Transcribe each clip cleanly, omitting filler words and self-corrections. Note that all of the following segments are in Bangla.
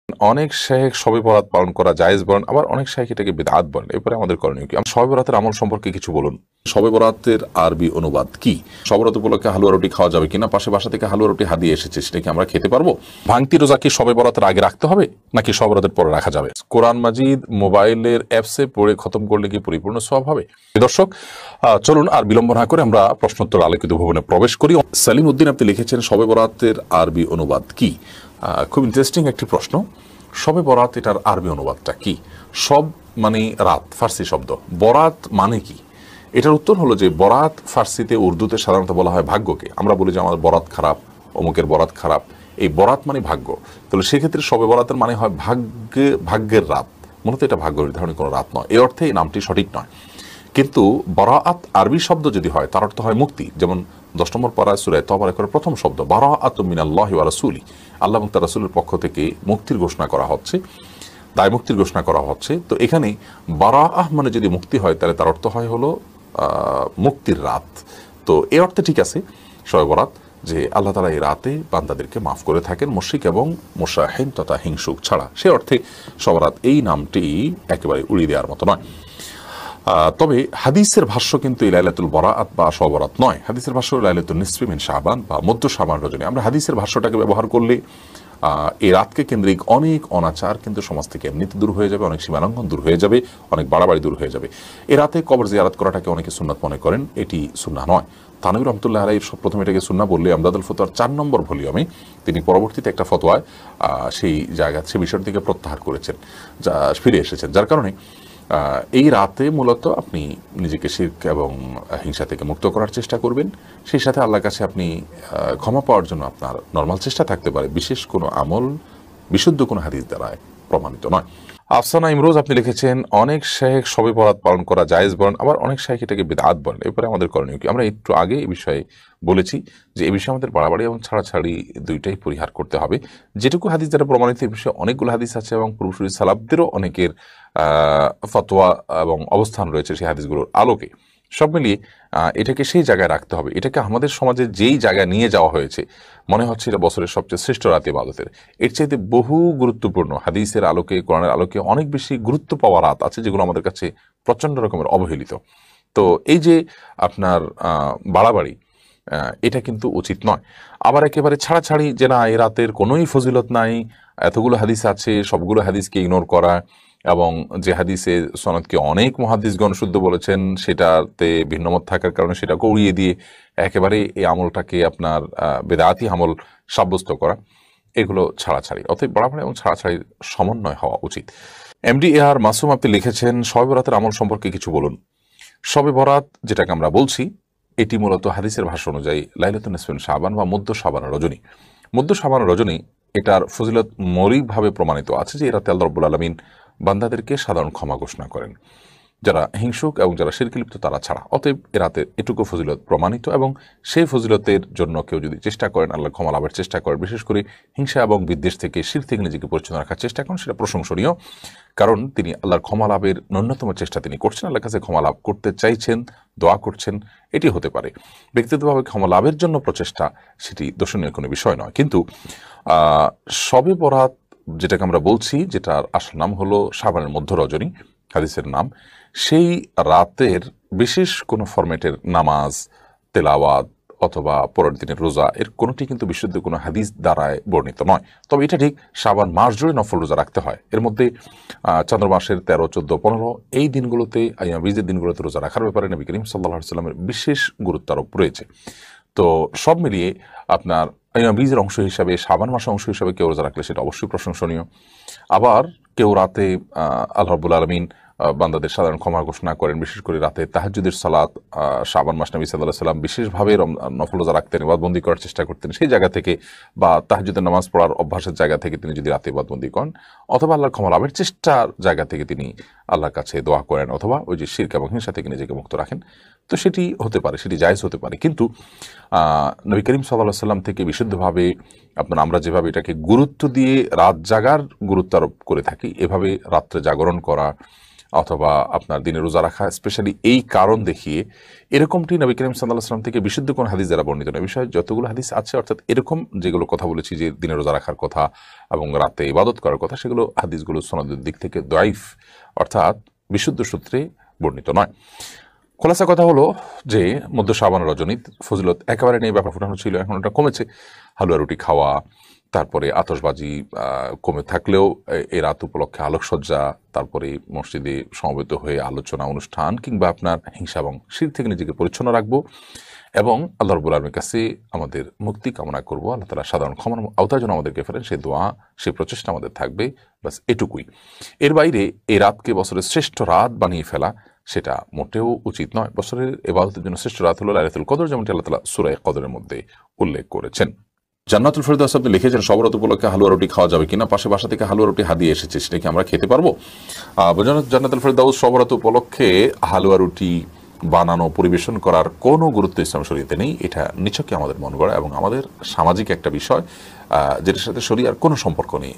অনেক শেখ শবে বরাত পালন করা জায়েজ বলেন, আবার অনেক শেখ এটাকে বিদআত বলেন। এরপরে আমাদের করণীয় কি? শবে বরাতের আমল সম্পর্কে কিছু বলুন। শবে বরাতের আরবি অনুবাদ কি? শবে বরাত উপলক্ষে হালুয়া রুটি খাওয়া যাবে কিনা? পাশে বাসা থেকে হালুয়া রুটি হাদিয়ে এসেছে, সেটা কি আমরা খেতে পারবো? ভাঙতি রোজা কি শবে বরাতের আগে রাখতে হবে নাকি শবে বরাতের পরে রাখা যাবে? কোরআন মাজিদ মোবাইলের অ্যাপসে পড়ে খতম করলে কি পরিপূর্ণ সওয়াব হবে? দর্শক, চলুন আর বিলম্ব না করে আমরা প্রশ্নোত্তর আলোকিত ভবনে প্রবেশ করি। সালিম উদ্দিন আপনি লিখেছেন, শবে বরাতের আরবি অনুবাদ কি? খুব ইন্টারেস্টিং একটি প্রশ্ন। শবে বরাত, এটার আরবি অনুবাদটা কি? সব মানে রাত, ফার্সি শব্দ। বরাত মানে কি? এটার উত্তর হলো যে বরাত ফার্সিতে, উর্দুতে সাধারণত বলা হয় ভাগ্যকে। আমরা বলি যে আমাদের বরাত খারাপ, অমুকের বরাত খারাপ। এই বরাত মানে ভাগ্য। তাহলে সেক্ষেত্রে শবে বরাতের মানে হয় ভাগ্যের রাত। মূলত এটা ভাগ্য নির্ধারণী কোনো রাত নয়, এই অর্থে এই নামটি সঠিক নয়। কিন্তু বারাআত আরবি শব্দ যদি হয়, তার অর্থ হয় মুক্তি। যেমন 10 নম্বর পারায় সূরা তওবার করে প্রথম শব্দ বারাআতুম মিনাল্লাহি ওয়া রাসূলি, আল্লাহ এবং তার রাসূলের পক্ষ থেকে মুক্তির ঘোষণা করা হচ্ছে, দায় মুক্তির ঘোষণা করা হচ্ছে। তো এখানে বারাআহ মানে যদি মুক্তি হয়, তাহলে তার অর্থ হয় হলো মুক্তির রাত। তো এই অর্থে ঠিক আছে শবে বরাত, যে আল্লাহ তাআলা এই রাতে বান্দাদেরকে মাফ করে থাকেন, মুশরিক এবং মুশাহিন তথা হিংসুক ছাড়া। সে অর্থে শবে বরাত এই নামটি একেবারে উড়িয়ে দেওয়ার মতো নয়। তবে হাদিসের ভাষ্য কিন্তু এই লাইলাতুল বরাআত বা শবে বরাত নয়। হাদিসের ভাষ্য লাইলাতুন নিসফি মিন শাবান বা মধ্য শাবান রজনী। আমরা হাদিসের ভাষ্যটাকে ব্যবহার করলে এই রাতকে কেন্দ্রিক অনেক অনাচার কিন্তু সমাজ থেকে এমনিতে দূর হয়ে যাবে, অনেক সীমালঙ্ঘন দূর হয়ে যাবে, অনেক বাড়াবাড়ি দূর হয়ে যাবে। এ রাতে কবর জিয়ারত করাটাকে অনেকে সুন্নাত মনে করেন, এটি সুন্নাহ নয়। তানভীর রহমতুল্লাহ আলাইহি প্রথমে এটাকে সুন্নাহ বললে আমদাদুল ফতোয়ার 4 নম্বর ভলিউমে তিনি পরবর্তীতে একটা ফতোয়ায় সেই বিষয়ের দিকে প্রত্যাহার করেছেন, যা ফিরে এসেছেন। যার কারণে এই রাতে মূলত আপনি নিজেকে শিরক এবং হিংসা থেকে মুক্ত করার চেষ্টা করবেন। সেই সাথে আল্লাহর কাছে আপনি ক্ষমা পাওয়ার জন্য আপনার নর্মাল চেষ্টা থাকতে পারে, বিশেষ কোনো আমল বিশুদ্ধ কোনো হাদিস দ্বারা প্রমাণিত নয়। আফসানা ইমরোজ আপনি লিখেছেন, অনেক শেখ শবে বরাত পালন করা জায়েজ বলেন, আবার অনেক শেখ এটাকে বিদআত বলেন। এরপরে আমাদের করণীয় কি? আমরা একটু আগে এই বিষয়ে বলেছি যে এই বিষয়ে আমাদের বাড়াবাড়ি এবং ছাড়াছাড়ি দুইটাই পরিহার করতে হবে। যেটুকু হাদিস দ্বারা প্রমাণিত, এই বিষয়ে অনেকগুলো হাদিস আছে এবং পূর্বসূরি সালাফদেরও অনেকের ফতোয়া এবং অবস্থান রয়েছে সেই হাদিসগুলোর আলোকে। সব মিলিয়ে এটাকে সেই জায়গায় রাখতে হবে। এটাকে আমাদের সমাজে যেই জায়গায় নিয়ে যাওয়া হয়েছে, মনে হচ্ছে এটা বছরের সবচেয়ে শ্রেষ্ঠ রাত ইবাদতের। এর চাইতে বহু গুরুত্বপূর্ণ হাদিসের আলোকে, কোরআনের আলোকে অনেক বেশি গুরুত্ব পাওয়া রাত আছে, যেগুলো আমাদের কাছে প্রচন্ড রকমের অবহেলিত। তো এই যে আপনার বাড়াবাড়ি, এটা কিন্তু উচিত নয়। আবার একেবারে ছাড়াছাড়ি যে না, এই রাতের কোনোই ফজিলত নাই, এতগুলো হাদিস আছে, সবগুলো হাদিসকে ইগনোর করা, এবং যে হাদিসে সনদকে অনেক মুহাদ্দিসগণ শুদ্ধ বলেছেন, সেটাতে ভিন্নমত থাকার কারণে সেটাকে উড়িয়ে দিয়ে একেবারে এই আমলটাকে আপনার বেদাতি আমল সাব্যস্ত করা, এগুলো ছাড়াছাড়ি। অতএব বাড়াবাড়ি এবং ছাড়াছাড়ির সমন্বয় হওয়া উচিত। এমডি এ আর মাসুম আপনি লিখেছেন, শবে বরাতের আমল সম্পর্কে কিছু বলুন। শবে বরাত যেটাকে আমরা বলছি, এটি মূলত হাদিসের ভাষ্য অনুযায়ী লাইলাতুন নিসফি মিন শাবান বা মধ্য শাবান রজনী। মধ্য শাবান রজনী, এটার ফজিলত মৌলিকভাবে প্রমাণিত আছে যে এ রাতে আল্লাহ রাব্বুল আলামিন বান্দাদেরকে সাধারণ ক্ষমা ঘোষণা করেন, যারা হিংসুক এবং যারা শিরকে লিপ্ত তারা ছাড়া। অতএব এ রাতে এটুকু ফজিলত প্রমাণিত, এবং সেই ফজিলতের জন্য কেউ যদি চেষ্টা করেন, আল্লাহ ক্ষমা লাভের চেষ্টা করেন, বিশেষ করে হিংসা এবং বিদ্বেষ থেকে, শিরক থেকে নিজেকে পরিচ্ছন্ন রাখার চেষ্টা করেন, সেটা প্রশংসনীয়। কারণ তিনি আল্লাহর ক্ষমা লাভের ন্যূনতম চেষ্টা তিনি করছেন, আল্লাহর কাছে ক্ষমা লাভ করতে চাইছেন, দোয়া করছেন, এটি হতে পারে। ব্যক্তিগতভাবে ক্ষমা লাভের জন্য প্রচেষ্টা, সেটি দোষণীয় কোনো বিষয় নয়। কিন্তু শবে বরাত যেটাকে আমরা বলছি, যেটার আসল নাম হলো শাবানের মধ্য রজনী, হাদিসের নাম, সেই রাতের বিশেষ কোনো ফরম্যাটের নামাজ, তেলাওয়াত অথবা পরের দিনের রোজা, এর কোনোটি কিন্তু বিশুদ্ধ কোনো হাদিস দ্বারায় বর্ণিত নয়। তবে এটা ঠিক, শাবান মাস জুড়ে নফল রোজা রাখতে হয়। এর মধ্যে চন্দ্র মাসের 13, 14, 15 এই দিনগুলোতে, বীজের দিনগুলোতে রোজা রাখার ব্যাপারে নবী করিম সাল্লাল্লাহু আলাইহি ওয়াসাল্লামের বিশেষ গুরুত্ব আরোপ রয়েছে। তো সব মিলিয়ে আপনার বীজের অংশ হিসাবে, শাবান মাসের অংশ হিসাবে কেউ রোজা রাখলে সেটা অবশ্যই প্রশংসনীয়। আবার কেউ রাতে আল্লাহ রাব্বুল আলামিন বান্দাদের সাধারণ ক্ষমা ঘোষণা করেন, বিশেষ করে রাতে তাহাজ্জুদের সালাত, শাবান মাস নবী সাল্লাল্লাহু আলাইহি ওয়াসাল্লাম বিশেষভাবে নফল রোজা রাখতেন, ইবাদতবন্দি করার চেষ্টা করতেন। সেই জায়গা থেকে বা তাহাজ্জুদের নামাজ পড়ার অভ্যাসের জায়গা থেকে তিনি যদি রাতে ইবাদতবন্দি করেন, অথবা আল্লাহর ক্ষমা লাভের চেষ্টার জায়গা থেকে তিনি আল্লাহর কাছে দোয়া করেন, অথবা ওই যে শিরক এবং হিংসা থেকে নিজেকে মুক্ত রাখেন, তো সেটি হতে পারে, সেটি জায়েজ হতে পারে। কিন্তু নবী করিম সাল্লাল্লাহু আলাইহি ওয়াসাল্লাম থেকে বিশুদ্ধভাবে আপনার আমরা যেভাবে এটাকে গুরুত্ব দিয়ে রাত জাগার গুরুত্ব আরোপ করে থাকি, এভাবে রাত্রে জাগরণ করা, অথবা আপনার দিনে রোজা রাখা স্পেশালি এই কারণ দেখিয়ে, এরকমটি নবী করিম সাল্লাল্লাহু আলাইহি ওয়াসাল্লাম থেকে বিশুদ্ধ কোন হাদিস দ্বারা বর্ণিত নয়। বিষয়ে যতগুলো হাদিস আছে, অর্থাৎ এরকম যেগুলো কথা বলেছি যে দিনে রোজা রাখার কথা এবং রাতে ইবাদত করার কথা, সেগুলো হাদিসগুলো সনদের দিক থেকে দাইফ, অর্থাৎ বিশুদ্ধ সূত্রে বর্ণিত নয়। খোলাসা কথা হলো যে মধ্য শাবান রজনীত ফজিলত একেবারে নেই, ব্যাপার ফুটানো ছিল, এখন ওটা কমেছে। হালুয়া রুটি খাওয়া, তারপরে আতশবাজি কমে থাকলেও এই রাত উপলক্ষে আলোকসজ্জা, তারপরে মসজিদে সমবেত হয়ে আলোচনা অনুষ্ঠান কিংবা আপনার হিংসা এবং শিরক থেকে নিজেকে পরিচ্ছন্ন রাখবো এবং আল্লাহ রাব্বুল আলামিনের কাছে আমাদের মুক্তি কামনা করব। আল্লাহ তাআলা সাধারণ ক্ষমার আওতায় যেন আমাদেরকে ফেরেন, সেই দোয়া, সেই প্রচেষ্টা আমাদের থাকবে, বাস এটুকুই। এর বাইরে এই রাতকে বছরের শ্রেষ্ঠ রাত বানিয়ে ফেলা সেটা মোটেও উচিত নয়। বছরের ইবাদতের জন্য শ্রেষ্ঠ রাত হলো লাইলাতুল কদর, যেমনটি আল্লাহ তাআলা সূরা কদরের মধ্যে উল্লেখ করেছেন। জান্নাতুল ফেরদাউস আপনি লিখেছেন সবরাত উপলক্ষে হালুয়া রুটি খাওয়া যাবে কিনা, পাশে বাসা থেকে হালুয়া রুটি হাদিয়ে এসেছে, সেটা কি আমরা খেতে পারবো? জান্নাতুল ফেরদাউস সবরাত উপলক্ষে হালুয়া রুটি বানানো পরিবেশন করার কোনো গুরুত্ব ইসলাম শরীয়তে নেই। এটা নিছকই আমাদের মন গড়া এবং আমাদের সামাজিক একটা বিষয়, যেটার সাথে শরীয়তের কোনো সম্পর্ক নেই।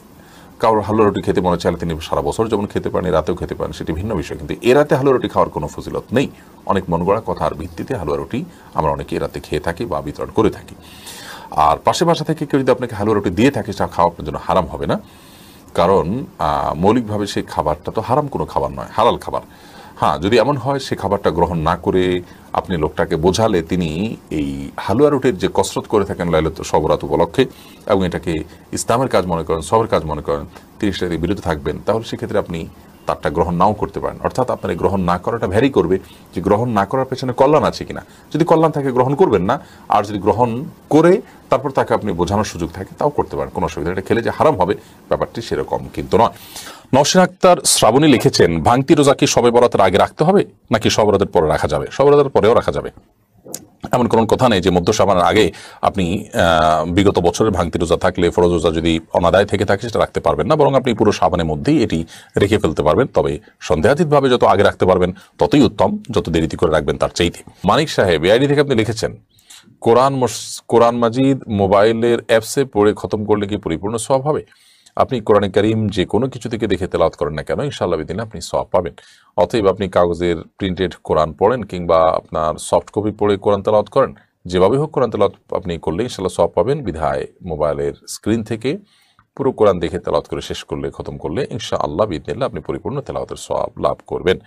কারোর হালুয়া রুটি খেতে মনে চাইলে তিনি সারা বছর যেমন খেতে পারেন, রাতেও খেতে পারেন, সেটি ভিন্ন বিষয়। কিন্তু এ রাতে হালুয়া রুটি খাওয়ার কোনো ফজিলত নেই। অনেক মন গড়া কথার ভিত্তিতে হালুয়া রুটি আমরা অনেকে এ রাতে খেয়ে থাকি বা বিতরণ করে থাকি। আর পাশে বাসা থেকে কেউ যদি আপনাকে হালুয়া রুটি দিয়ে থাকে, সেটা খাওয়া আপনার জন্য হারাম হবে না, কারণ মৌলিকভাবে সেই খাবারটা তো হারাম কোনো খাবার নয়, হালাল খাবার। হ্যাঁ, যদি এমন হয় সে খাবারটা গ্রহণ না করে আপনি লোকটাকে বোঝালে তিনি এই হালুয়া রুটির যে কসরত করে থাকেন লাইলাতুল সবরাত উপলক্ষে এবং এটাকে ইসলামের কাজ মনে করেন, সবের কাজ মনে করেন, তিনি সেটাতে বিরত থাকবেন, তাহলে সেক্ষেত্রে আপনি তারটা গ্রহণ নাও করতে পারেন। অর্থাৎ আপনার এই গ্রহণ না করাটা ভ্যারি করবে যে গ্রহণ না করার পেছনে কল্যাণ আছে কিনা। যদি কল্যাণ থাকে গ্রহণ করবেন না, আর যদি গ্রহণ করে তারপর তাকে আপনি বোঝানোর সুযোগ থাকে তাও করতে পারেন, কোনো অসুবিধা। এটা খেলে যে হারাম হবে ব্যাপারটি সেরকম কিন্তু নয়। নওশিন আক্তার শ্রাবণী লিখেছেন ভাঙতি রোজা কি শবে বরাতের আগে রাখতে হবে নাকি শবে বরাতের পরে রাখা যাবে? শবে বরাতের পরেও রাখা যাবে, এমন কোনো কথা নেই যে মধ্য শাবানের আগে আপনি বিগত বছরের ভাঙতি রোজা থাকলে, ফরজ রোজা যদি অনাদায় থেকে থাকে সেটা রাখতে পারবেন না, বরং আপনি পুরো শাবানের মধ্যেই এটি রেখে ফেলতে পারবেন। তবে সন্দেহাতীতভাবে যত আগে রাখতে পারবেন ততই উত্তম, যত দেরিতে করে রাখবেন তার চাইতে। মানিক সাহেব এআইডি থেকে আপনি লিখেছেন কোরআন মাজিদ মোবাইলের অ্যাপসে পড়ে খতম করলে কি পরিপূর্ণ সওয়াব হবে? আপনি কোরআনে কারীম যে কোনো কিছু থেকে দেখে তেলাওয়াত করেন না কেন, ইনশাআল্লাহ বিদিন আপনি সওয়াব পাবেন। অতএব আপনি কাগজের প্রিন্টেড কোরআন পড়েন কিংবা আপনার সফট কপি পড়ে কোরআন তেলাওয়াত করেন, যেভাবে হোক কোরআন তেলাওয়াত আপনি করলে ইনশাআল্লাহ সওয়াব পাবেন। বিধায় মোবাইলের স্ক্রিন থেকে পুরো কোরআন দেখে তেলাওয়াত করে শেষ করলে, খতম করলে ইনশাআল্লাহ বিদিনিল্লাহ আপনি পরিপূর্ণ তেলাওয়াতের সওয়াব লাভ করবেন।